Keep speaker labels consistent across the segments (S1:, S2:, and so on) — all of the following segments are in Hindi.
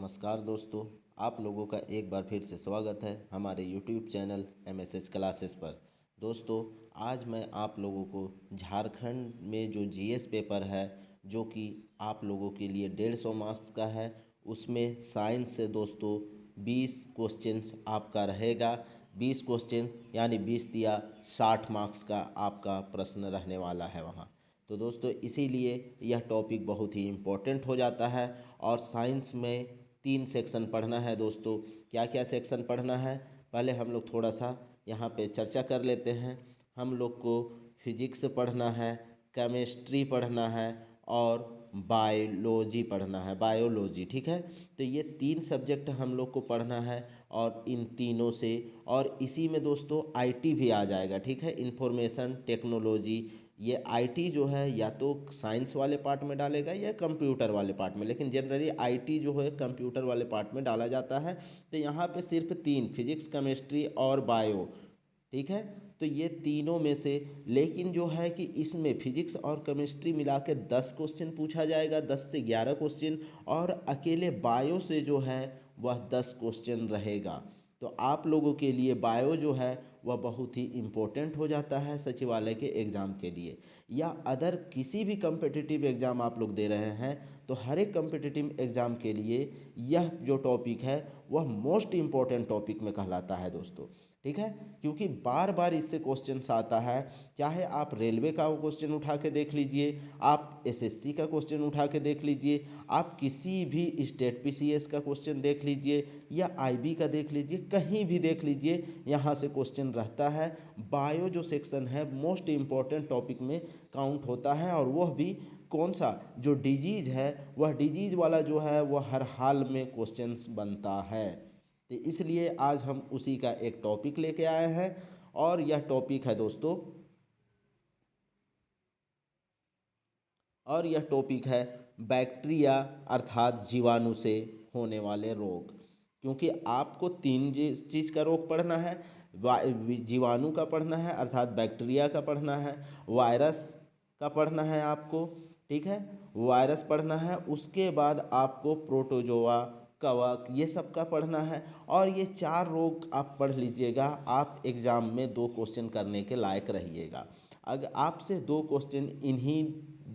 S1: नमस्कार दोस्तों, आप लोगों का एक बार फिर से स्वागत है हमारे YouTube चैनल MSH क्लासेस पर। दोस्तों, आज मैं आप लोगों को झारखंड में जो जीएस पेपर है जो कि आप लोगों के लिए 150 मार्क्स का है, उसमें साइंस से दोस्तों 20 क्वेश्चंस आपका रहेगा। 20 क्वेश्चन यानी 20 दिया 60 मार्क्स का आपका प्रश्न रहने वाला है वहाँ। तो दोस्तों इसीलिए यह टॉपिक बहुत ही इम्पोर्टेंट हो जाता है। और साइंस में 3 सेक्शन पढ़ना है दोस्तों। क्या क्या सेक्शन पढ़ना है, पहले हम लोग थोड़ा सा यहाँ पे चर्चा कर लेते हैं। हम लोग को फिजिक्स पढ़ना है, केमिस्ट्री पढ़ना है और बायोलॉजी पढ़ना है, बायोलॉजी, ठीक है। तो ये 3 सब्जेक्ट हम लोग को पढ़ना है और इन तीनों से, और इसी में दोस्तों आईटी भी आ जाएगा, ठीक है, इंफॉर्मेशन टेक्नोलॉजी। ये आईटी जो है या तो साइंस वाले पार्ट में डालेगा या कंप्यूटर वाले पार्ट में, लेकिन जनरली आईटी जो है कंप्यूटर वाले पार्ट में डाला जाता है। तो यहाँ पे सिर्फ 3, फिजिक्स केमिस्ट्री और बायो, ठीक है। तो ये तीनों में से, लेकिन जो है कि इसमें फिजिक्स और केमिस्ट्री मिला के 10 क्वेश्चन पूछा जाएगा, 10 से 11 क्वेश्चन, और अकेले बायो से जो है वह 10 क्वेश्चन रहेगा। तो आप लोगों के लिए बायो जो है वह बहुत ही इम्पोर्टेंट हो जाता है सचिवालय के एग्ज़ाम के लिए, या अदर किसी भी कम्पिटिटिव एग्ज़ाम आप लोग दे रहे हैं तो हर एक कम्पिटिटिव एग्ज़ाम के लिए यह जो टॉपिक है वह मोस्ट इम्पॉर्टेंट टॉपिक में कहलाता है दोस्तों, ठीक है। क्योंकि बार बार इससे क्वेश्चंस आता है, चाहे आप रेलवे का क्वेश्चन उठा के देख लीजिए, आप एसएससी का क्वेश्चन उठा के देख लीजिए, आप किसी भी स्टेट पीसीएस का क्वेश्चन देख लीजिए या आईबी का देख लीजिए, कहीं भी देख लीजिए, यहाँ से क्वेश्चन रहता है। बायो जो सेक्शन है मोस्ट इम्पॉर्टेंट टॉपिक में काउंट होता है, और वह भी कौन सा, जो डिजीज़ है वह डिजीज़ वाला जो है वह हर हाल में क्वेश्चंस बनता है। तो इसलिए आज हम उसी का एक टॉपिक लेके आए हैं, और यह टॉपिक है दोस्तों, और यह टॉपिक है बैक्टीरिया अर्थात जीवाणु से होने वाले रोग। क्योंकि आपको 3 चीज़ का रोग पढ़ना है, जीवाणु का पढ़ना है अर्थात बैक्टीरिया का पढ़ना है, वायरस का पढ़ना है आपको, ठीक है, वायरस पढ़ना है, उसके बाद आपको प्रोटोजोआ, कवक, ये सब का पढ़ना है। और ये 4 रोग आप पढ़ लीजिएगा, आप एग्ज़ाम में 2 क्वेश्चन करने के लायक रहिएगा। अगर आपसे 2 क्वेश्चन इन्हीं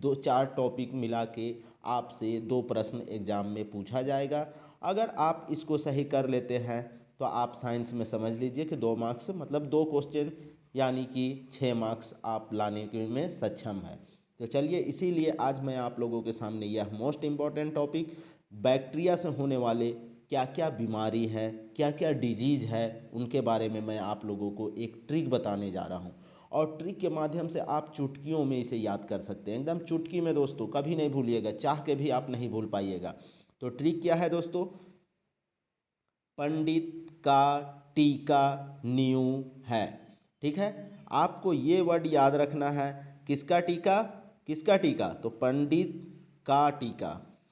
S1: 2-4 टॉपिक मिला के आपसे 2 प्रश्न एग्ज़ाम में पूछा जाएगा। अगर आप इसको सही कर लेते हैं तो आप साइंस में समझ लीजिए कि 2 मार्क्स मतलब 2 क्वेश्चन यानी कि 6 मार्क्स आप लाने के में सक्षम है। तो चलिए, इसीलिए आज मैं आप लोगों के सामने यह मोस्ट इम्पॉर्टेंट टॉपिक, बैक्टीरिया से होने वाले क्या क्या बीमारी है, क्या क्या डिजीज़ है, उनके बारे में मैं आप लोगों को एक ट्रिक बताने जा रहा हूँ। और ट्रिक के माध्यम से आप चुटकियों में इसे याद कर सकते हैं, एकदम चुटकी में दोस्तों, कभी नहीं भूलिएगा, चाह के भी आप नहीं भूल पाइएगा। तो ट्रिक क्या है दोस्तों, पंडित का टीका न्यू है, ठीक है। आपको ये वर्ड याद रखना है, किसका टीका, किसका टीका, तो पंडित का टीका।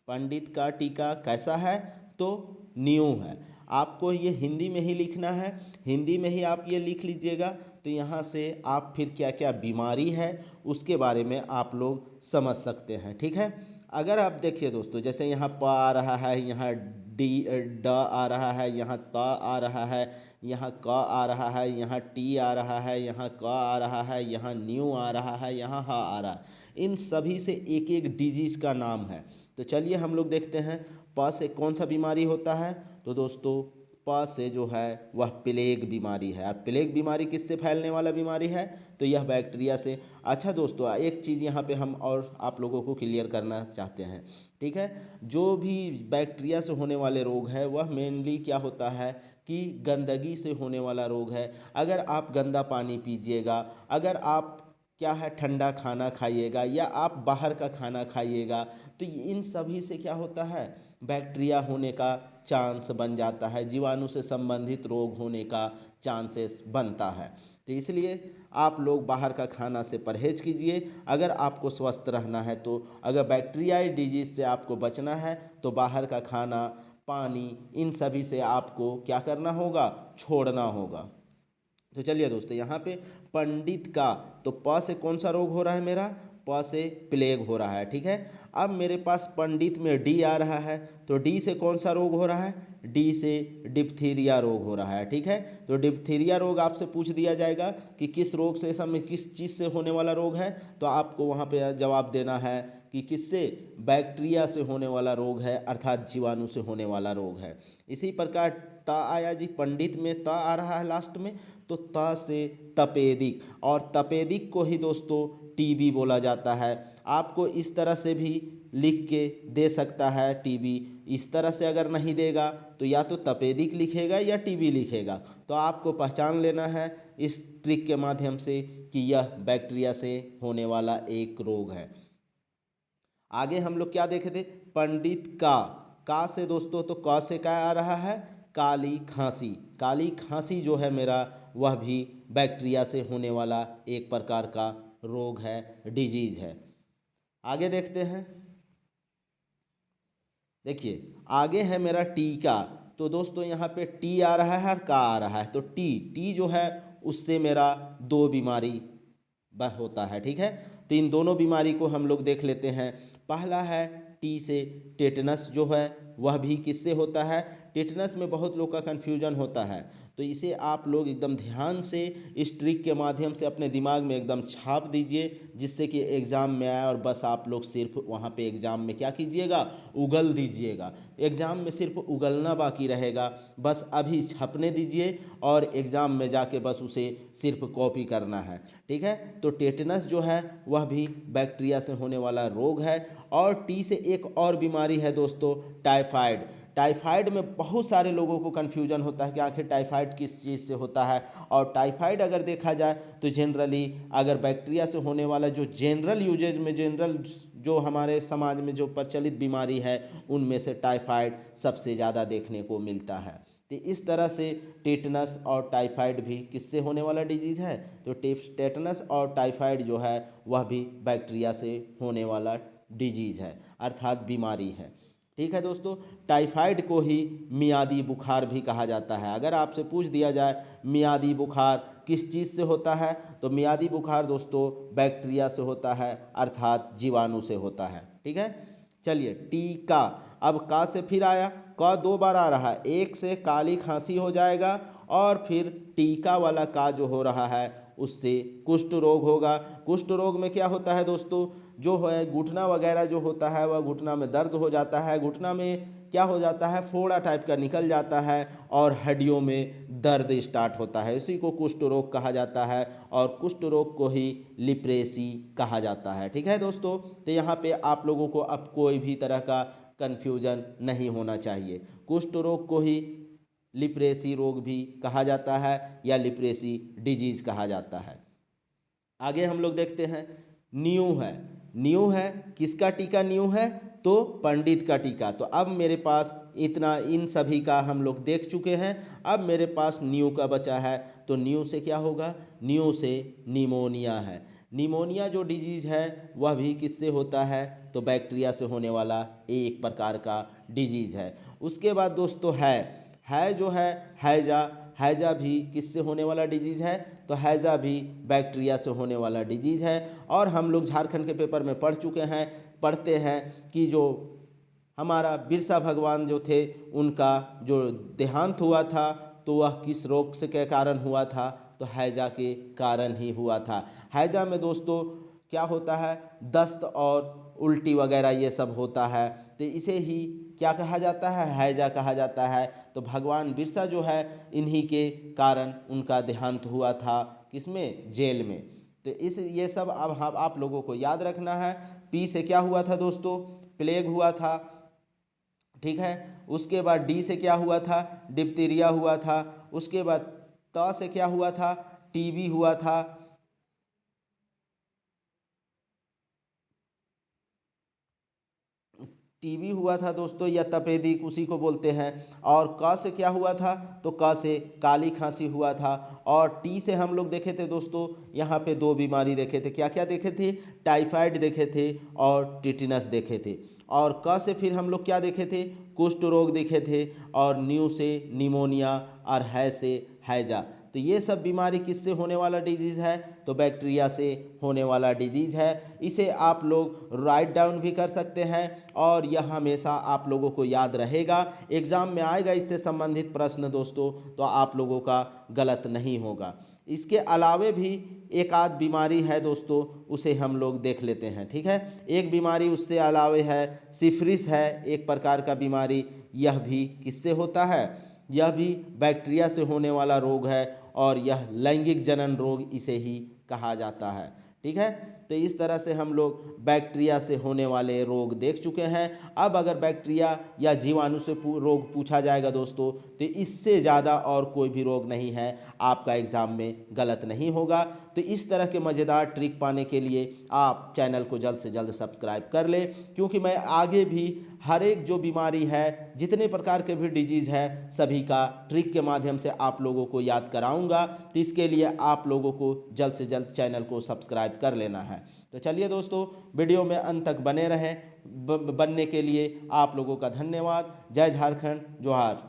S1: पंडित का टीका कैसा है, तो न्यू है। आपको ये हिंदी में ही लिखना है, हिंदी में ही आप ये लिख लीजिएगा। तो यहाँ से आप फिर क्या क्या बीमारी है उसके बारे में आप लोग समझ सकते हैं, ठीक है। अगर आप देखिए दोस्तों, जैसे यहाँ प आ रहा है, यहाँ डी ड आ रहा है, यहाँ त आ रहा है, यहाँ क आ रहा है, यहाँ टी आ रहा है, यहाँ क आ रहा है, यहाँ न्यू आ रहा है, यहाँ ह आ रहा है, इन सभी से एक एक डिजीज़ का नाम है। तो चलिए हम लोग देखते हैं प से कौन सा बीमारी होता है। तो दोस्तों प से जो है वह प्लेग बीमारी है, और प्लेग बीमारी किससे फैलने वाला बीमारी है, तो यह बैक्टीरिया से। अच्छा दोस्तों, एक चीज़ यहाँ पे हम और आप लोगों को क्लियर करना चाहते हैं, ठीक है। जो भी बैक्टीरिया से होने वाले रोग है वह मेनली क्या होता है कि गंदगी से होने वाला रोग है। अगर आप गंदा पानी पीजिएगा, अगर आप क्या है ठंडा खाना खाइएगा, या आप बाहर का खाना खाइएगा, तो इन सभी से क्या होता है, बैक्टीरिया होने का चांस बन जाता है, जीवाणु से संबंधित रोग होने का चांसेस बनता है। तो इसलिए आप लोग बाहर का खाना से परहेज कीजिए अगर आपको स्वस्थ रहना है। तो अगर बैक्टीरियाई डिजीज़ से आपको बचना है तो बाहर का खाना, पानी, इन सभी से आपको क्या करना होगा, छोड़ना होगा। तो चलिए दोस्तों, यहाँ पे पंडित का, तो प से कौन सा रोग हो रहा है मेरा, प से प्लेग हो रहा है, ठीक है। अब मेरे पास पंडित में डी आ रहा है, तो डी से कौन सा रोग हो रहा है, डी से डिप्थीरिया रोग हो रहा है, ठीक है। तो डिप्थीरिया रोग आपसे पूछ दिया जाएगा कि किस रोग से, सब में किस चीज़ से होने वाला रोग है, तो आपको वहाँ पे जवाब देना है कि किससे, बैक्टीरिया से होने वाला रोग है, अर्थात जीवाणु से होने वाला रोग है। इसी प्रकार ता आया जी, पंडित में ता आ रहा है लास्ट में, तो ता से तपेदिक, और तपेदिक को ही दोस्तों टीबी बोला जाता है। आपको इस तरह से भी लिख के दे सकता है टीबी, इस तरह से अगर नहीं देगा तो या तो तपेदिक लिखेगा या टीबी लिखेगा। तो आपको पहचान लेना है इस ट्रिक के माध्यम से कि यह बैक्टीरिया से होने वाला एक रोग है। आगे हम लोग क्या देखे थे, पंडित का से दोस्तों, तो क से क्या आ रहा है, काली खांसी। काली खांसी जो है मेरा, वह भी बैक्टीरिया से होने वाला एक प्रकार का रोग है, डिजीज है। आगे देखते हैं, देखिए आगे है मेरा टीका। तो दोस्तों यहाँ पे टी आ रहा है और का आ रहा है, तो टी जो है उससे मेरा दो बीमारी होता है, ठीक है। तो इन दोनों बीमारी को हम लोग देख लेते हैं। पहला है टी से टेटनस जो है, वह भी किससे होता है, टेटनस में बहुत लोग का कन्फ्यूजन होता है, तो इसे आप लोग एकदम ध्यान से इस ट्रिक के माध्यम से अपने दिमाग में एकदम छाप दीजिए, जिससे कि एग्ज़ाम में आए और बस आप लोग सिर्फ वहाँ पे एग्ज़ाम में क्या कीजिएगा, उगल दीजिएगा। एग्ज़ाम में सिर्फ उगलना बाकी रहेगा, बस अभी छपने दीजिए और एग्ज़ाम में जाके बस उसे सिर्फ कॉपी करना है, ठीक है। तो टेटनस जो है वह भी बैक्टीरिया से होने वाला रोग है। और टी से एक और बीमारी है दोस्तों, टाइफाइड। टाइफाइड में बहुत सारे लोगों को कन्फ्यूजन होता है कि आखिर टाइफाइड किस चीज़ से होता है। और टाइफाइड अगर देखा जाए तो जनरली अगर बैक्टीरिया से होने वाला जो जनरल यूजेज में, जनरल जो हमारे समाज में जो प्रचलित बीमारी है, उनमें से टाइफाइड सबसे ज़्यादा देखने को मिलता है। तो इस तरह से टेटनस और टाइफाइड भी किससे होने वाला डिजीज़ है, तो टेटनस और टाइफाइड जो है वह भी बैक्टीरिया से होने वाला डिजीज़ है, अर्थात बीमारी है, ठीक है दोस्तों। टाइफाइड को ही मियादी बुखार भी कहा जाता है। अगर आपसे पूछ दिया जाए मियादी बुखार किस चीज़ से होता है, तो मियादी बुखार दोस्तों बैक्टीरिया से होता है, अर्थात जीवाणु से होता है, ठीक है। चलिए टीका, अब का से फिर आया, का दो बार आ रहा है, एक से काली खांसी हो जाएगा और फिर टीका वाला का जो हो रहा है उससे कुष्ठ रोग होगा। कुष्ठ रोग में क्या होता है दोस्तों, जो है घुटना वगैरह जो होता है, वह घुटना में दर्द हो जाता है, घुटना में क्या हो जाता है, फोड़ा टाइप का निकल जाता है और हड्डियों में दर्द स्टार्ट होता है, इसी को कुष्ठ रोग कहा जाता है। और कुष्ठ रोग को ही लिप्रेसी कहा जाता है, ठीक है दोस्तों। तो यहाँ पे आप लोगों को अब कोई भी तरह का कन्फ्यूजन नहीं होना चाहिए। कुष्ठ रोग को ही लिप्रेसी रोग भी कहा जाता है या लिप्रेसी डिजीज कहा जाता है। आगे हम लोग देखते हैं, न्यू है। न्यू है, किसका टीका न्यू है, तो पंडित का टीका। तो अब मेरे पास इतना, इन सभी का हम लोग देख चुके हैं, अब मेरे पास न्यू का बचा है। तो न्यू से क्या होगा, न्यू से निमोनिया है। निमोनिया जो डिजीज़ है वह भी किससे होता है, तो बैक्टीरिया से होने वाला एक प्रकार का डिजीज़ है। उसके बाद दोस्तों है जो है हैजा, हैजा भी किससे होने वाला डिजीज़ है, तो हैजा भी बैक्टीरिया से होने वाला डिजीज़ है। और हम लोग झारखंड के पेपर में पढ़ते हैं कि जो हमारा बिरसा भगवान जो थे, उनका जो देहांत हुआ था तो वह किस रोग से के कारण हुआ था, तो हैजा के कारण ही हुआ था। हैजा में दोस्तों क्या होता है, दस्त और उल्टी वगैरह ये सब होता है, तो इसे ही क्या कहा जाता है, हैजा कहा जाता है। तो भगवान बिरसा जो है, इन्हीं के कारण उनका देहांत हुआ था, किसमें, जेल में। तो इस ये सब अब आप लोगों को याद रखना है। पी से क्या हुआ था दोस्तों, प्लेग हुआ था, ठीक है। उसके बाद डी से क्या हुआ था, डिप्थीरिया हुआ था। उसके बाद त से क्या हुआ था, टीबी हुआ था। टीबी हुआ था दोस्तों, या तपेदिक उसी को बोलते हैं। और क से क्या हुआ था, तो क से काली खांसी हुआ था। और टी से हम लोग देखे थे दोस्तों, यहाँ पे दो बीमारी देखे थे, क्या क्या देखे थे, टाइफाइड देखे थे और टिटनस देखे थे। और क से फिर हम लोग क्या देखे थे, कुष्ठ रोग देखे थे। और न्यू से निमोनिया और है से हैजा। तो ये सब बीमारी किससे होने वाला डिजीज़ है? तो बैक्टीरिया से होने वाला डिजीज़ है। इसे आप लोग राइट डाउन भी कर सकते हैं और यह हमेशा आप लोगों को याद रहेगा। एग्ज़ाम में आएगा इससे संबंधित प्रश्न दोस्तों, तो आप लोगों का गलत नहीं होगा। इसके अलावे भी एक आध बीमारी है दोस्तों, उसे हम लोग देख लेते हैं, ठीक है। एक बीमारी उससे अलावे है, सिफिलिस है एक प्रकार का बीमारी। यह भी किससे होता है? यह भी बैक्टीरिया से होने वाला रोग है और यह लैंगिक जनन रोग इसे ही कहा जाता है, ठीक है। तो इस तरह से हम लोग बैक्टीरिया से होने वाले रोग देख चुके हैं। अब अगर बैक्टीरिया या जीवाणु से रोग पूछा जाएगा दोस्तों, तो इससे ज़्यादा और कोई भी रोग नहीं है, आपका एग्ज़ाम में गलत नहीं होगा। तो इस तरह के मज़ेदार ट्रिक पाने के लिए आप चैनल को जल्द से जल्द सब्सक्राइब कर लें, क्योंकि मैं आगे भी हर एक जो बीमारी है, जितने प्रकार के भी डिजीज़ है, सभी का ट्रिक के माध्यम से आप लोगों को याद कराऊंगा। तो इसके लिए आप लोगों को जल्द से जल्द चैनल को सब्सक्राइब कर लेना है। तो चलिए दोस्तों, वीडियो में अंत तक बने रहें। बनने के लिए आप लोगों का धन्यवाद। जय झारखंड, जोहार।